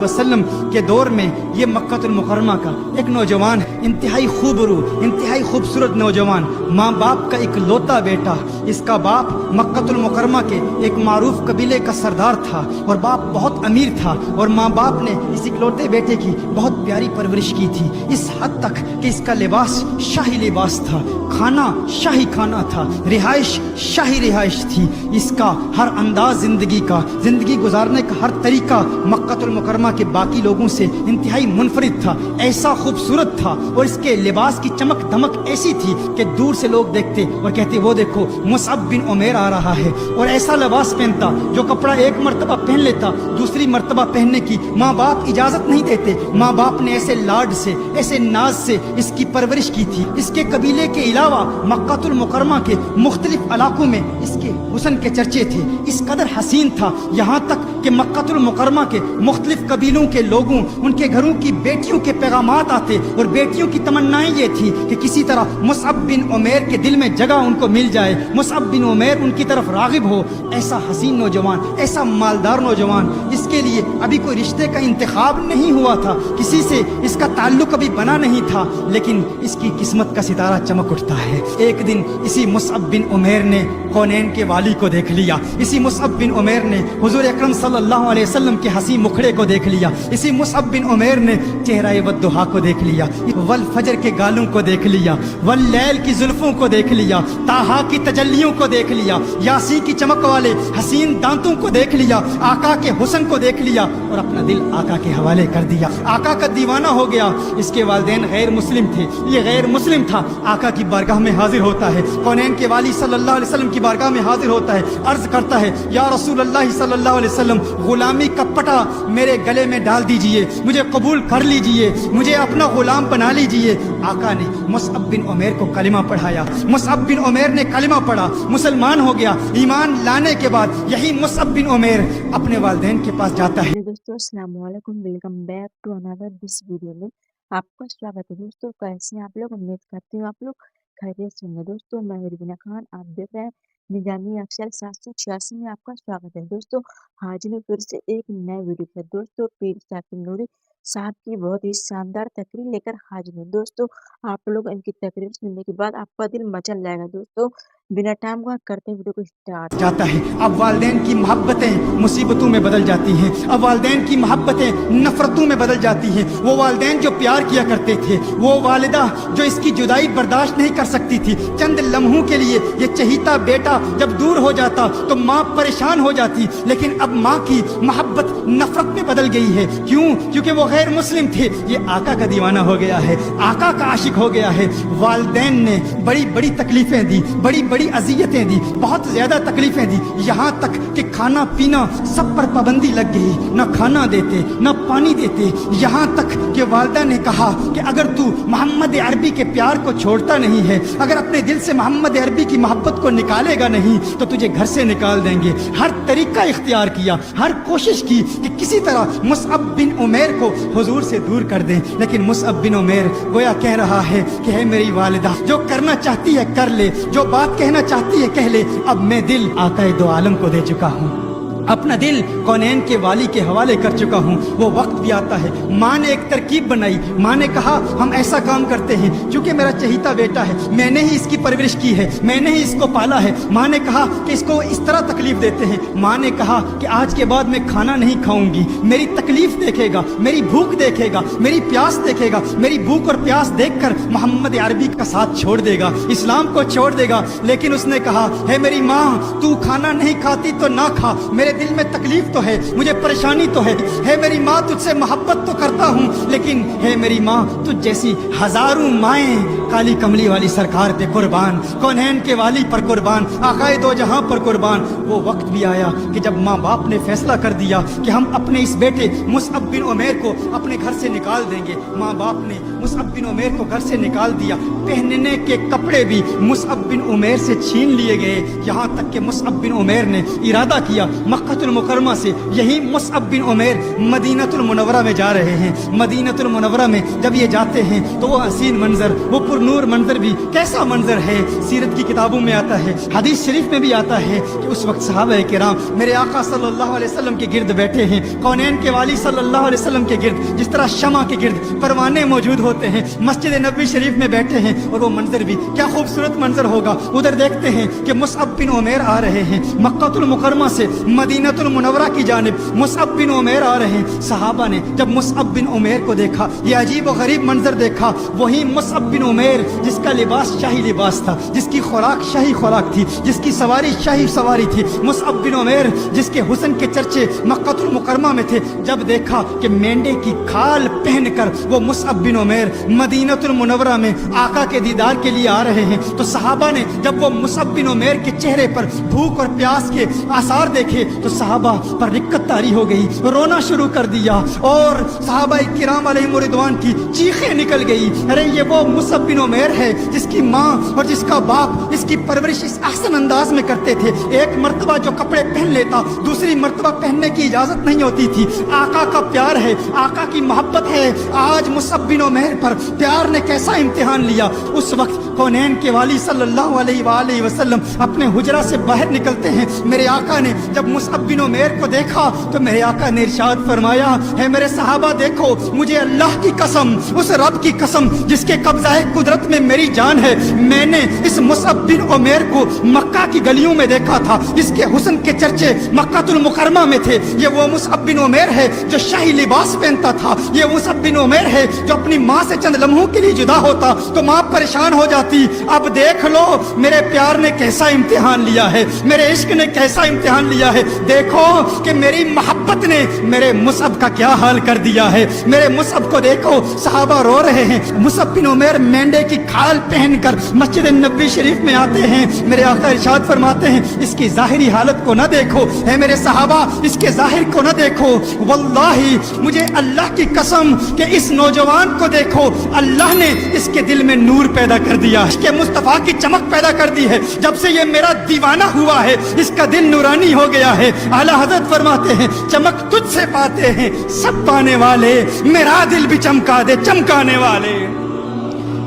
वसल्लम के दौर में ये मक्कातुल मुकर्रमा का एक नौजवान, इंतहाई खूबरू, इंतहाई खूबसूरत नौजवान, माँ बाप का इकलौता बेटा। इसका बाप मक्कातुल मुकर्रमा के एक मारूफ कबीले का सरदार था और बाप बहुत अमीर था और माँ बाप ने इस इकलौते बेटे की बहुत प्यारी परवरिश की थी, इस हद तक कि इसका लिबास शाही लिबास था, खाना शाही खाना था, रिहाइश शाही रिहाइश थी। इसका हर अंदाज जिंदगी गुजारने का हर तरीका मक्कातुल मुकर्रमा के बाकी लोगों से इंतहाई मुनफरिद था, ऐसा खूबसूरत था और इसके लिबास की चमक धमक ऐसी थी कि दूर से लोग देखते और कहते वो देखो मुसअब बिन उमैर आ रहा है। और ऐसा लिबास पहनता जो कपड़ा एक मर्तबा पहन लेता दूसरी मर्तबा पहनने की माँ बाप इजाजत नहीं देते। माँ बाप ने ऐसे लाड से ऐसे नाज से इसकी परवरिश की थी। इसके कबीले के अलावा मक्कातुल मुकर्रमा के मुख्तलिफ इलाकों में इसके हुस्न के चर्चे थे, इस कदर हसीन था, यहाँ तक कि मक्कातुल मुकर्रमा के मुख्तलिफ कबीलों के लोगों उनके घरों की बेटियों के पैगामात आते और बेटियों की तमन्नाएं ये थी कि किसी तरह मुसअब बिन उमैर के दिल में जगह उनको मिल जाए, मुसअब बिन उमैर उनकी तरफ रागिब हो। ऐसा हसीन नौजवान, ऐसा मालदार नौजवान, इसके लिए अभी कोई रिश्ते का इंतखाब नहीं हुआ था, किसी से इसका ताल्लुक अभी बना नहीं था, लेकिन इसकी किस्मत का सितारा चमक उठता है। एक दिन इसी मुसअब बिन उमैर ने कौनैन के वाली को देख लिया, इसी मुसअब बिन उमैर ने हुजूर अकरम सल्लल्लाहु अलैहि वसल्लम के हसी मुखड़े को देख लिया, इसी मुसअब बिन उमैर ने चेहरा वद्दुहा को देख लिया, वल फजर के गालों को देख लिया, वल लैल की जुल्फों को देख लिया, ताहा की तजल्लियों को देख लिया, यासी की चमक वाले हसीन दांतों को देख लिया, आका के हुस्न को देख लिया और अपना दिल आका के हवाले कर दिया। आका का दीवाना हो गया। इसके वालिदैन गैर मुस्लिम थे, ये गैर मुस्लिम था, आका की बारगाह में हाजिर होता है, कौनैन के वाली सल्लल्लाहु अलैहि वसल्लम की बारगाह में हाजिर होता है, अर्ज करता है या रसूल अल्लाह सल्लल्लाहु अलैहि वसल्लम गुलामी का पटा मेरे गले में डाल दीजिए, मुझे कबूल कर लीजिए, मुझे अपना गुलाम बना लीजिए। आका ने मुसअब बिन उमैर को कलिमा पढ़ाया, मुसअब बिन उमैर ने कलिमा पढ़ा, मुसलमान हो गया। ईमान लाने के बाद यही मुसअब बिन उमैर अपने वालिदैन के पास जाता है। दोस्तों अस्सलाम वालेकुम, welcome back to another this video में आपका स्वागत है। दोस्तों कैसे हैं आप लोग? उम्मीद करती हूँ आप लोग खैरियत से होंगे। दोस्तों मैं रिबीना खान, आप देख रहे हैं निजामी अफसल 786 में आपका स्वागत है। दोस्तों हाजिर हूँ फिर से एक नए वीडियो पर। दोस्तों पीर साकिब नूरी साहब की बहुत ही शानदार तकरीर लेकर हाजिर हूँ। दोस्तों आप लोग इनकी तकरीर सुनने के बाद आपका दिल मचल जाएगा। दोस्तों बिना टाइम का करते हैं वीडियो को स्टार्ट। जाता है अब वालिदैन की मोहब्बतें मुसीबतों में बदल जाती हैं, अब वालिदैन की मोहब्बतें नफरतों में बदल जाती हैं। वो वालिदैन जो प्यार किया करते थे, वो वालिदा जो इसकी जुदाई बर्दाश्त नहीं कर सकती थी, चंद लम्हों के लिए ये चहीता बेटा जब दूर हो जाता तो माँ परेशान हो जाती, लेकिन अब माँ की मोहब्बत नफरत में बदल गई है। क्यों? क्योंकि वो गैर मुस्लिम थे, ये आका का दीवाना हो गया है, आका का आशिक हो गया है। वालिदैन ने बड़ी बड़ी तकलीफें दी, बड़ी बड़ी अजियतें दी, बहुत ज्यादा तकलीफें दी, यहाँ तक कि खाना पीना सब पर पाबंदी लग गई, न खाना देते न पानी देते। यहाँ तक कि वालिदा ने कहा कि अगर तू मोहम्मद अरबी के प्यार को छोड़ता नहीं है, अगर अपने दिल से मोहम्मद अरबी की मोहब्बत को निकालेगा नहीं तो तुझे घर से निकाल देंगे। हर तरीका इख्तियार किया, हर कोशिश की कि किसी तरह मुसअब बिन उमैर को हुजूर से दूर कर दें, लेकिन मुसअब बिन उमैर गोया कह रहा है कि है मेरी वालिदा, जो करना चाहती है कर ले, जो बात कहना चाहती है कह ले, अब मैं दिल आका दो आलम को दे चुका हूँ, अपना दिल कौनैन के वाली के हवाले कर चुका हूँ। वो वक्त भी आता है। माँ ने एक तरकीब बनाई, माँ ने कहा हम ऐसा काम करते हैं, क्योंकि मेरा चहीता बेटा है, मैंने ही इसकी परवरिश की है, मैंने ही इसको पाला है। माँ ने कहा कि इसको इस तरह तकलीफ देते हैं। माँ ने कहा कि आज के बाद मैं खाना नहीं खाऊंगी, मेरी तकलीफ देखेगा, मेरी भूख देखेगा, मेरी प्यास देखेगा, मेरी भूख और प्यास देखकर मोहम्मद अरबी का साथ छोड़ देगा, इस्लाम को छोड़ देगा। लेकिन उसने कहा है मेरी माँ, तू खाना नहीं खाती तो ना खा, मेरे दिल में तकलीफ तो है, मुझे परेशानी तो है मेरी माँ, तुझसे मोहब्बत तो करता हूँ, लेकिन है मेरी माँ तुझ जैसी हजारों माएं काली कमली वाली सरकार पे कुर्बान, कौनैन के वाली पर कुर्बान, आकाए दो जहां पर कुर्बान। वो वक्त भी आया कि जब माँ बाप ने फैसला कर दिया कि हम अपने इस बेटे मुसअब बिन उमैर को अपने घर से निकाल देंगे। माँ बाप ने मुसअब बिन उमैर को घर से निकाल दिया, पहनने के कपड़े भी मुसअब बिन उमैर से छीन लिए गए, यहाँ तक कि मुसअब बिन उमैर ने इरादा किया मक्का मक्कातुल मुकरमा से यही मुसअब बिन उमैर मदीनतुल मुनव्वरा में जा रहे हैं। मदीनतुल मुनव्वरा में जब ये जाते हैं तो वो हसीन मंजर, वो पुरनूर मंजर भी कैसा मंजर है, सीरत की किताबों में आता है, हदीस शरीफ में भी आता है कि उस वक्त सहाबा किराम मेरे आका सल्लल्लाहु अलैहि वसल्लम के गिर्द बैठे हैं, कौनैन के वाली सल्लल्लाहु अलैहि वसल्लम के गिर्द जिस तरह शमा के गिर्द परवाने मौजूद होते हैं, मस्जिद नबी शरीफ में बैठे हैं। और वो मंजर भी क्या खूबसूरत मंजर होगा। उधर देखते हैं कि मुसअब बिन उमैर आ रहे हैं मक्कातुल मुकरमा से मदीनतुल मुनव्वरा की जानिब। मुसअब बिन उमैर आ रहे हैं। सहाबा ने जब मुसअब बिन उमैर को देखा, ये अजीब और गरीब मंजर देखा, वही मुसअब बिन उमैर जिसका लिबास शाही लिबास था, जिसकी खुराक शाही खुराक थी, जिसकी सवारी शाही सवारी थी, मुसअब बिन उमैर जिसके हुस्न के चर्चे मक्कातुल मुकरमा में थे, जब देखा कि मेंढे की खाल पहनकर वो मुसअब बिन उमैर मदीनतुल मुनव्वरा में आका के दीदार के लिए आ रहे हैं, तो सहाबा ने जब वो मुसअब बिन उमैर के चेहरे पर भूख और प्यास के आसार देखे तो सहाबा पर रिक्कत तारी हो गई, रोना शुरू कर दिया और सहाबा किराम अलैहिम रिदवान की चीखें निकल गई। अरे ये वो मुसअब बिन उमैर है जिसकी माँ और जिसका बाप इसकी परवरिश इस ahsan अंदाज में करते थे। एक मर्तबा जो कपड़े पहन लेता दूसरी मर्तबा पहनने की इजाजत नहीं होती थी। आका का प्यार है, आका की मोहब्बत है। आज मुसअब बिन उमैर पर प्यार ने कैसा इम्तिहान लिया। उस वक्त कौनैन के वाली सल्लल्लाहु अलैहि वसल्लम अपने हुजरा से बाहर निकलते हैं। मेरे आका ने जब मुसअब बिन उमैर को देखा तो मेरे आका ने इरशाद फरमाया, है मेरे सहाबा देखो, मुझे अल्लाह की कसम, उस रब की कसम जिसके कब्ज़ाए कुदरत में मेरी जान है, मैंने इस मुसअब बिन उमैर को मक्का की गलियों में देखा था। इसके हुस्न के चर्चे मक्कातुल मुकरमा में थे। ये वो मुसअब बिन उमैर है जो शाही लिबास पहनता था। ये मुसअब बिन उमैर है जो अपनी माँ से चंद लम्हों के लिए जुदा होता तो माँ परेशान हो जाती। अब देख लो मेरे प्यार ने कैसा इम्तिहान लिया है, मेरे इश्क ने कैसा इम्तिहान लिया है। देखो कि मेरी मोहब्बत ने मेरे मुसअब का क्या हाल कर दिया है। मेरे मुसअब को देखो, सहाबा रो रहे हैं। मुसअब बिन उमैर मेंढे की खाल पहनकर मस्जिद नबी शरीफ में आते हैं। मेरे आका इरशाद फरमाते हैं, इसकी जाहिरी हालत को ना देखो, है मेरे सहाबा, इसके जाहिर को ना देखो। वल्लाही मुझे अल्लाह की कसम कि इस नौजवान को देखो, अल्लाह ने इसके दिल में नूर पैदा कर दिया, इसके मुस्तफा की चमक पैदा कर दी है। जब से ये मेरा दीवाना हुआ है इसका दिल नूरानी हो गया है। आला हजरत फरमाते हैं, चमक तुझसे पाते हैं सब पाने वाले, मेरा दिल भी चमका दे चमकाने वाले।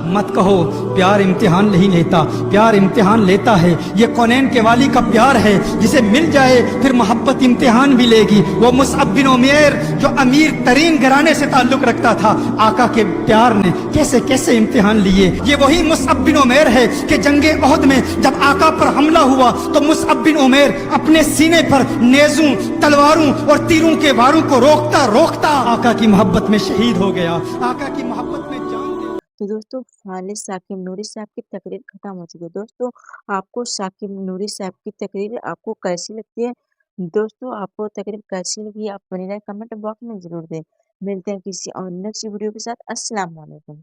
मत कहो प्यार इम्तिहान नहीं लेता, प्यार इम्तिहान लेता है। ये कौनैन के वाली का प्यार है, जिसे मिल जाए फिर मोहब्बत इम्तिहान भी लेगी। वो मुसअब बिन उमैर जो अमीर तरीन घराने से ताल्लुक रखता था, आका के प्यार ने कैसे कैसे इम्तिहान लिए। ये वही मुसअब बिन उमैर है कि जंगे ओहद में जब आका पर हमला हुआ तो मुसअब बिन उमैर अपने सीने पर नेज़ों, तलवारों और तीरों के वारों को रोकता रोकता आका की मोहब्बत में शहीद हो गया, आका की मोहब्बत में जान। तो दोस्तों खालिद साकिब नूरी साहब की तकरीर खत्म हो चुकी है। दोस्तों आपको साकिब नूरी साहब की तकरीर आपको कैसी लगती है? दोस्तों आपको तकरीर कैसी लगी आप अपनी राय कमेंट बॉक्स में जरूर दें। मिलते हैं किसी और नेक्स्ट वीडियो के साथ। अस्सलाम वालेकुम।